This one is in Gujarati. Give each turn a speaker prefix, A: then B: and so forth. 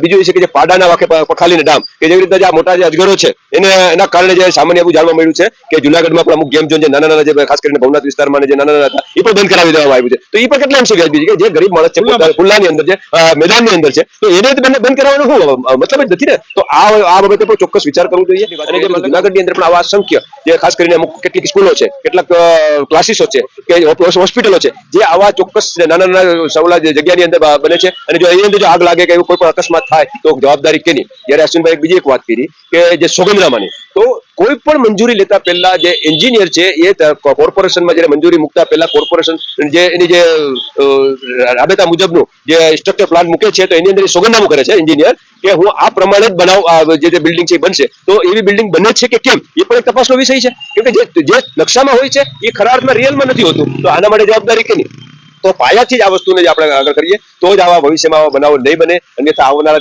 A: બીજું એ છે કે જે પાડાના વાકે પખાલીને ડામ કે જેવી રીતે આ મોટા જે અજગરો છે એના કારણે જે સામાન્ય એવું જાણવા મળ્યું છે કે જુનાગઢમાં પણ અમુક ગેમ ઝોન જે નાના નાના જે ખાસ કરીને ભવનાથ વિસ્તારમાં જે નાના નાના હતા એ પણ બંધ કરાવી દેવામાં આવ્યું છે. તો એ પણ કેટલા અંશે વ્યાજબી છે કે જે ગરીબ માણસ છે ખુલ્લાની અંદર છે, મેદાનની અંદર છે, તો એને બંધ કરવાનો શું મતલબ જ નથી ને. તો આ બાબતે પણ ચોક્કસ વિચાર કરવો જોઈએ. અને જે જુનાગઢની અંદર પણ આવા અસંખ્ય જે ખાસ કરીને અમુક કેટલીક સ્કૂલો છે, કેટલાક ક્લાસીસો છે કે હોસ્પિટલો છે જે આવા ચોક્કસ નાના નાના સવલા જગ્યાની અંદર બને છે. અને જો એની અંદર જો આગ લાગે કે એવું કોઈ પણ અકસ્માત થાય તો જવાબદારી કેની. જ્યારે અશ્વિનભાઈ બીજી એક વાત કરી કે જે સોગંદનામાની, તો કોઈ પણ મંજૂરી લેતા પહેલા જે એન્જિનિયર છે એ કોર્પોરેશનમાં જયારે મંજૂરી મૂકતા પહેલા કોર્પોરેશન જે એની જે રાબેતા મુજબનું જે સ્ટ્રક્ચર પ્લાન મૂકે છે તો એની અંદર સોગંદનામું કરે છે એન્જિનિયર કે હું આ પ્રમાણે જ બનાવ જે બિલ્ડિંગ છે બનશે. તો એવી બિલ્ડિંગ બને છે કે કેમ એ પણ એક તપાસનો વિષય છે. કેમ કે જે નકશામાં હોય છે એ ખરા અર્થમાં રિયલમાં નથી હોતું. તો આના માટે જવાબદારી કેની. તો પાયાથી જ આ વસ્તુને આપણે આગળ કરીએ તો જ આવા ભવિષ્યમાં આવા બનાવો નહીં બને. અન્યથા આવનારા